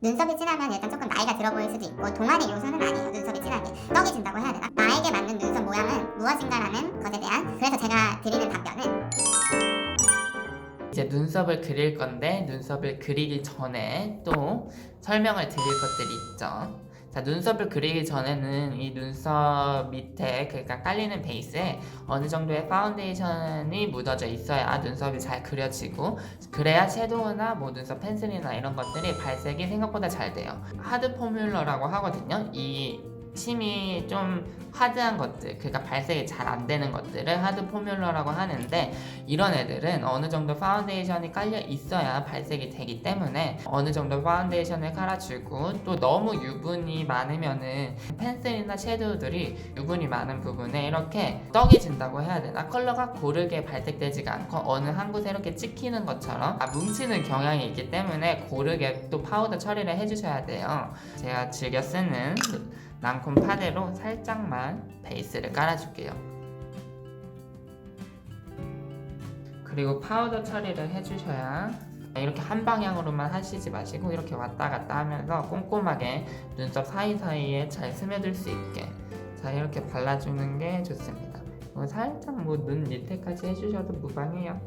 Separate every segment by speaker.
Speaker 1: 눈썹이 진하면 일단 조금 나이가 들어 보일 수도 있고 동안의 요소는 아니에요. 눈썹이 진한 게 떡이 진다고 해야 되나? 나에게 맞는 눈썹 모양은 무엇인가라는 것에 대한, 그래서 제가 드리는 답변은
Speaker 2: 이제 눈썹을 그릴 건데 눈썹을 그리기 전에 또 설명을 드릴 것들이 있죠. 자, 눈썹을 그리기 전에는 이 눈썹 밑에, 그러니까 깔리는 베이스에 어느 정도의 파운데이션이 묻어져 있어야 눈썹이 잘 그려지고, 그래야 섀도우나 뭐 눈썹 펜슬이나 이런 것들이 발색이 생각보다 잘 돼요. 하드 포뮬러라고 하거든요. 이 침이 좀 하드한 것들, 그러니까 발색이 잘 안 되는 것들을 하드 포뮬러라고 하는데, 이런 애들은 어느 정도 파운데이션이 깔려 있어야 발색이 되기 때문에 어느 정도 파운데이션을 깔아주고, 또 너무 유분이 많으면은 펜슬이나 섀도우들이 유분이 많은 부분에 이렇게 떡이 진다고 해야 되나? 컬러가 고르게 발색되지가 않고 어느 한 곳에 이렇게 찍히는 것처럼 뭉치는 경향이 있기 때문에 고르게 또 파우더 처리를 해주셔야 돼요. 제가 즐겨 쓰는 랑콤 파데로 살짝만 베이스를 깔아줄게요. 그리고 파우더 처리를 해주셔야, 이렇게 한 방향으로만 하시지 마시고 이렇게 왔다 갔다 하면서 꼼꼼하게 눈썹 사이사이에 잘 스며들 수 있게, 자, 이렇게 발라주는 게 좋습니다. 살짝 뭐 눈 밑에까지 해주셔도 무방해요.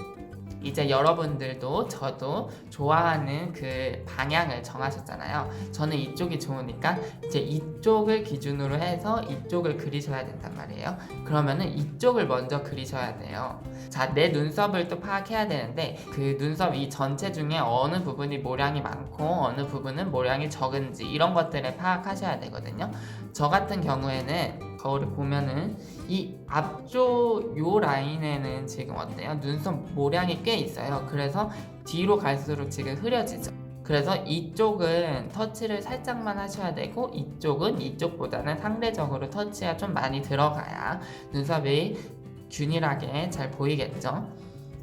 Speaker 2: 이제 여러분들도 저도 좋아하는 그 방향을 정하셨잖아요. 저는 이쪽이 좋으니까 이제 이쪽을 기준으로 해서 이쪽을 그리셔야 된단 말이에요. 그러면은 이쪽을 먼저 그리셔야 돼요. 자, 내 눈썹을 또 파악해야 되는데, 그 눈썹 이 전체 중에 어느 부분이 모량이 많고 어느 부분은 모량이 적은지 이런 것들을 파악하셔야 되거든요. 저 같은 경우에는 거울을 보면은 이 앞쪽 요 라인에는 지금 어때요? 눈썹 모량이 꽤 있어요. 그래서 뒤로 갈수록 지금 흐려지죠. 그래서 이쪽은 터치를 살짝만 하셔야 되고, 이쪽은 이쪽보다는 상대적으로 터치가 좀 많이 들어가야 눈썹이 균일하게 잘 보이겠죠.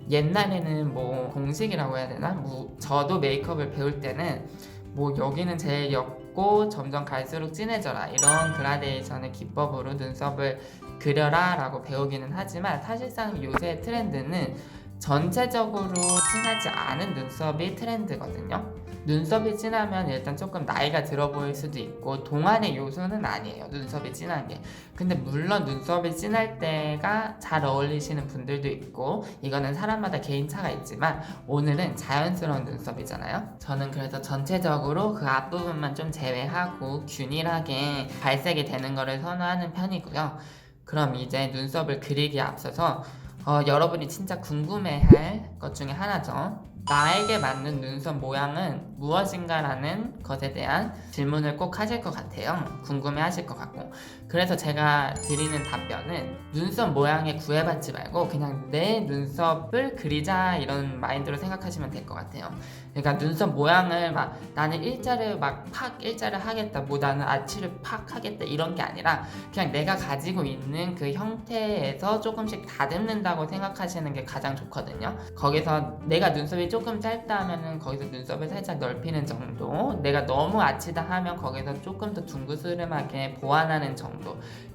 Speaker 2: 옛날에는 뭐 공식이라고 해야 되나? 저도 메이크업을 배울 때는 뭐 여기는 제일 옅고 점점 갈수록 진해져라, 이런 그라데이션의 기법으로 눈썹을 그려라 라고 배우기는 하지만, 사실상 요새 트렌드는 전체적으로 진하지 않은 눈썹이 트렌드거든요. 눈썹이 진하면 일단 조금 나이가 들어 보일 수도 있고 동안의 요소는 아니에요, 눈썹이 진한 게. 근데 물론 눈썹이 진할 때가 잘 어울리시는 분들도 있고, 이거는 사람마다 개인차가 있지만 오늘은 자연스러운 눈썹이잖아요. 저는 그래서 전체적으로 그 앞부분만 좀 제외하고 균일하게 발색이 되는 거를 선호하는 편이고요. 그럼 이제 눈썹을 그리기에 앞서서 여러분이 진짜 궁금해할 것 중에 하나죠. 나에게 맞는 눈썹 모양은 무엇인가라는 것에 대한 질문을 꼭 하실 것 같아요. 궁금해 하실 것 같고. 그래서 제가 드리는 답변은, 눈썹 모양에 구애받지 말고 그냥 내 눈썹을 그리자, 이런 마인드로 생각하시면 될 것 같아요. 그러니까 눈썹 모양을 막 나는 일자를 막 팍 일자를 하겠다, 뭐 나는 아치를 팍 하겠다, 이런 게 아니라 그냥 내가 가지고 있는 그 형태에서 조금씩 다듬는다고 생각하시는 게 가장 좋거든요. 거기서 내가 눈썹이 조금 짧다 하면은 거기서 눈썹을 살짝 넓히는 정도, 내가 너무 아치다 하면 거기서 조금 더 둥그스름하게 보완하는 정도,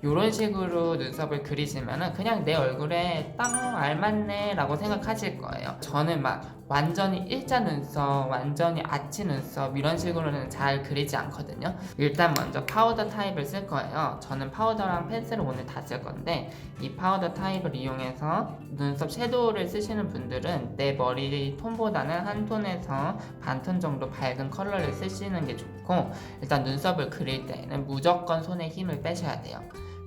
Speaker 2: 이런 식으로 눈썹을 그리시면은 그냥 내 얼굴에 딱 알맞네 라고 생각하실 거예요. 저는 막 완전히 일자 눈썹, 완전히 아치 눈썹 이런 식으로는 잘 그리지 않거든요. 일단 먼저 파우더 타입을 쓸 거예요. 저는 파우더랑 펜슬을 오늘 다 쓸 건데, 이 파우더 타입을 이용해서 눈썹 섀도우를 쓰시는 분들은 내 머리 톤보다는 한 톤에서 반 톤 정도 밝은 컬러를 쓰시는 게 좋고, 일단 눈썹을 그릴 때는 무조건 손에 힘을 빼셔야 돼요.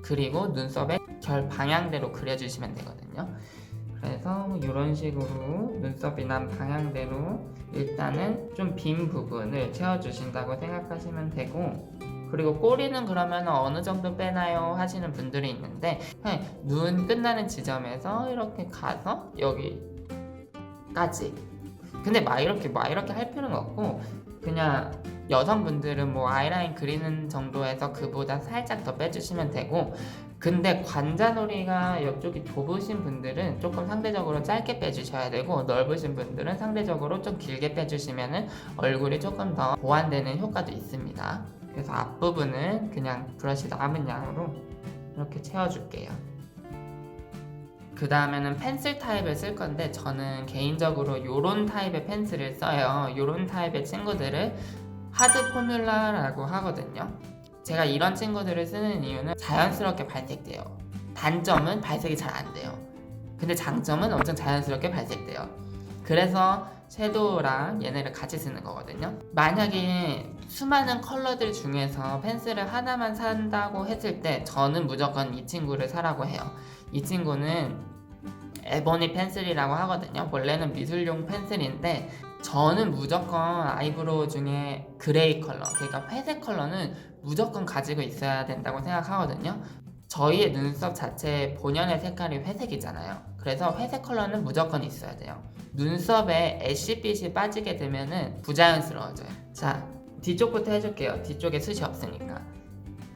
Speaker 2: 그리고 눈썹의 결 방향대로 그려주시면 되거든요. 그래서 이런 식으로 눈썹이 난 방향대로 일단은 좀 빈 부분을 채워주신다고 생각하시면 되고, 그리고 꼬리는 그러면 어느 정도 빼나요 하시는 분들이 있는데, 눈 끝나는 지점에서 이렇게 가서 여기까지. 근데 막 이렇게 할 필요는 없고, 그냥 여성분들은 뭐 아이라인 그리는 정도에서 그보다 살짝 더 빼주시면 되고, 근데 관자놀이가 이쪽이 좁으신 분들은 조금 상대적으로 짧게 빼주셔야 되고, 넓으신 분들은 상대적으로 좀 길게 빼주시면 얼굴이 조금 더 보완되는 효과도 있습니다. 그래서 앞부분은 그냥 브러쉬 남은 양으로 이렇게 채워줄게요. 그 다음에는 펜슬 타입을 쓸 건데, 저는 개인적으로 요런 타입의 펜슬을 써요. 요런 타입의 친구들을 하드 포뮬라라고 하거든요. 제가 이런 친구들을 쓰는 이유는 자연스럽게 발색돼요. 단점은 발색이 잘 안 돼요. 근데 장점은 엄청 자연스럽게 발색돼요. 그래서 섀도우랑 얘네를 같이 쓰는 거거든요. 만약에 수많은 컬러들 중에서 펜슬을 하나만 산다고 했을 때 저는 무조건 이 친구를 사라고 해요. 이 친구는 에보니 펜슬이라고 하거든요. 원래는 미술용 펜슬인데 저는 무조건 아이브로우 중에 그레이 컬러, 그러니까 회색 컬러는 무조건 가지고 있어야 된다고 생각하거든요. 저희의 눈썹 자체의 본연의 색깔이 회색이잖아요. 그래서 회색 컬러는 무조건 있어야 돼요. 눈썹에 애쉬빛이 빠지게 되면은 부자연스러워져요. 자, 뒤쪽부터 해줄게요. 뒤쪽에 숱이 없으니까.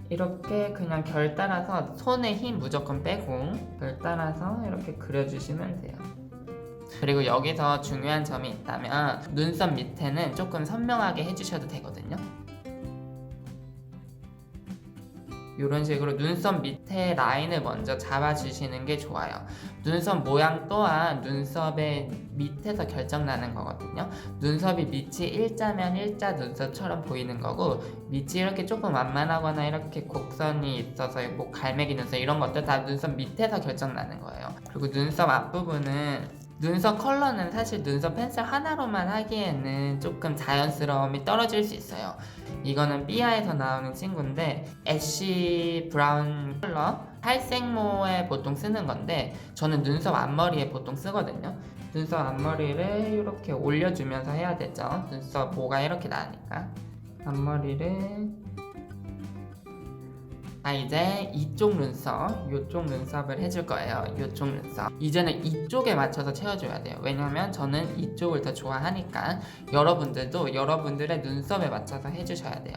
Speaker 2: 이렇게 그냥 결 따라서 손에 힘 무조건 빼고 결 따라서 이렇게 그려주시면 돼요. 그리고 여기서 중요한 점이 있다면 눈썹 밑에는 조금 선명하게 해주셔도 되거든요. 이런 식으로 눈썹 밑에 라인을 먼저 잡아주시는 게 좋아요. 눈썹 모양 또한 눈썹의 밑에서 결정나는 거거든요. 눈썹이 밑이 일자면 일자 눈썹처럼 보이는 거고 밑이 이렇게 조금 완만하거나 이렇게 곡선이 있어서 뭐 갈매기 눈썹 이런 것들 다 눈썹 밑에서 결정나는 거예요. 그리고 눈썹 앞부분은 눈썹 컬러는 사실 눈썹 펜슬 하나로만 하기에는 조금 자연스러움이 떨어질 수 있어요. 이거는 삐아에서 나오는 친구인데 애쉬 브라운 컬러 탈색모에 보통 쓰는 건데 저는 눈썹 앞머리에 보통 쓰거든요. 눈썹 앞머리를 이렇게 올려주면서 해야 되죠. 눈썹 모가 이렇게 나니까 앞머리를 이제 이쪽 눈썹, 이쪽 눈썹을 해줄 거예요. 이쪽 눈썹. 이제는 이쪽에 맞춰서 채워줘야 돼요. 왜냐면 저는 이쪽을 더 좋아하니까 여러분들도 여러분들의 눈썹에 맞춰서 해주셔야 돼요.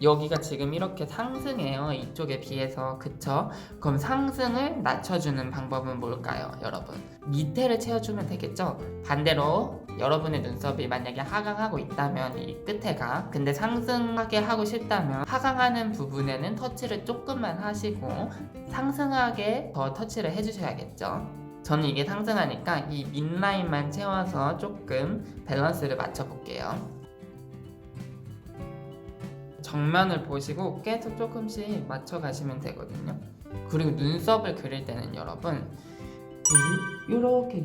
Speaker 2: 여기가 지금 이렇게 상승해요. 이쪽에 비해서. 그쵸? 그럼 상승을 낮춰주는 방법은 뭘까요, 여러분? 밑에를 채워주면 되겠죠? 반대로 여러분의 눈썹이 만약에 하강하고 있다면 이 끝에가 근데 상승하게 하고 싶다면 하강하는 부분에는 터치를 조금만 하시고 상승하게 더 터치를 해주셔야겠죠. 저는 이게 상승하니까 이 밑라인만 채워서 조금 밸런스를 맞춰볼게요. 정면을 보시고 계속 조금씩 맞춰가시면 되거든요. 그리고 눈썹을 그릴 때는 여러분 요렇게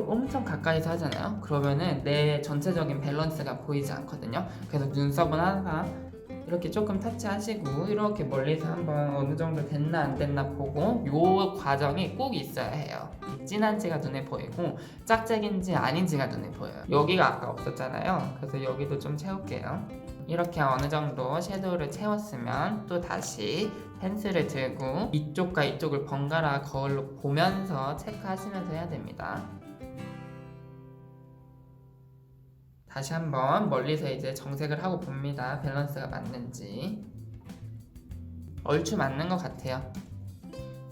Speaker 2: 엄청 가까이서 하잖아요. 그러면은 내 전체적인 밸런스가 보이지 않거든요. 그래서 눈썹은 항상 이렇게 조금 터치하시고 이렇게 멀리서 한번 어느 정도 됐나 안 됐나 보고 요 과정이 꼭 있어야 해요. 진한지가 눈에 보이고 짝짝인지 아닌지가 눈에 보여요. 여기가 아까 없었잖아요. 그래서 여기도 좀 채울게요. 이렇게 어느 정도 섀도우를 채웠으면 또 다시 펜슬을 들고 이쪽과 이쪽을 번갈아 거울로 보면서 체크하시면서 해야 됩니다. 다시 한번 멀리서 이제 정색을 하고 봅니다. 밸런스가 맞는지. 얼추 맞는 것 같아요.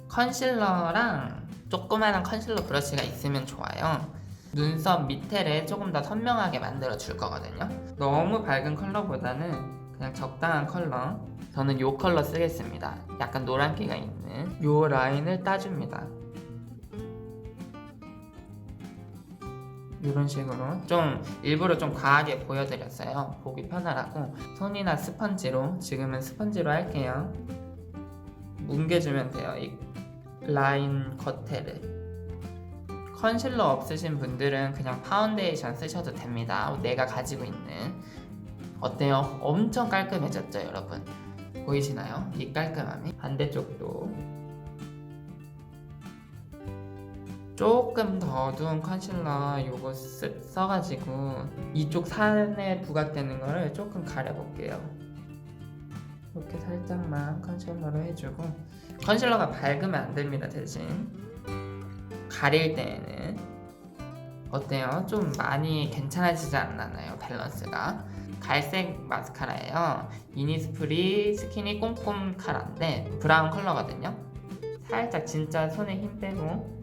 Speaker 2: 컨실러랑 조그마한 컨실러 브러쉬가 있으면 좋아요. 눈썹 밑에를 조금 더 선명하게 만들어 줄 거거든요. 너무 밝은 컬러보다는 그냥 적당한 컬러, 저는 요 컬러 쓰겠습니다. 약간 노란기가 있는 요 라인을 따줍니다. 이런 식으로 좀 일부러 좀 과하게 보여드렸어요. 보기 편하라고. 손이나 스펀지로, 지금은 스펀지로 할게요. 뭉개주면 돼요. 이 라인 겉에를. 컨실러 없으신 분들은 그냥 파운데이션 쓰셔도 됩니다. 내가 가지고 있는. 어때요? 엄청 깔끔해졌죠, 여러분? 보이시나요? 이 깔끔함이. 반대쪽도 조금 더 어두운 컨실러 요거 써가지고 이쪽 산에 부각되는 거를 조금 가려볼게요. 이렇게 살짝만 컨실러로 해주고, 컨실러가 밝으면 안 됩니다. 대신 가릴 때에는. 어때요? 좀 많이 괜찮아지지 않나요? 밸런스가. 갈색 마스카라예요. 이니스프리 스키니 꼼꼼 카라인데 브라운 컬러거든요. 살짝 진짜 손에 힘 빼고,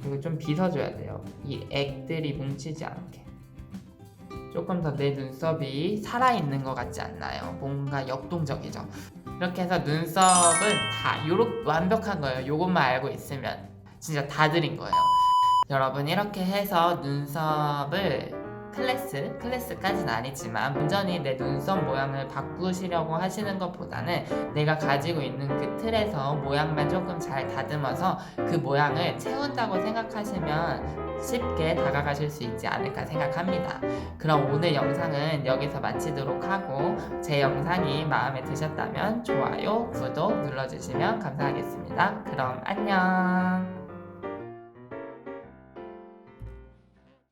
Speaker 2: 그리고 좀 빗어줘야 돼요. 이 액들이 뭉치지 않게. 조금 더 내 눈썹이 살아있는 것 같지 않나요? 뭔가 역동적이죠. 이렇게 해서 눈썹은 다 요렇게 완벽한 거예요. 요것만 알고 있으면 진짜 다 드린 거예요. 여러분, 이렇게 해서 눈썹을 클래스까지는 아니지만 온전히 내 눈썹 모양을 바꾸시려고 하시는 것보다는 내가 가지고 있는 그 틀에서 모양만 조금 잘 다듬어서 그 모양을 채운다고 생각하시면 쉽게 다가가실 수 있지 않을까 생각합니다. 그럼 오늘 영상은 여기서 마치도록 하고 제 영상이 마음에 드셨다면 좋아요, 구독 눌러주시면 감사하겠습니다. 그럼 안녕.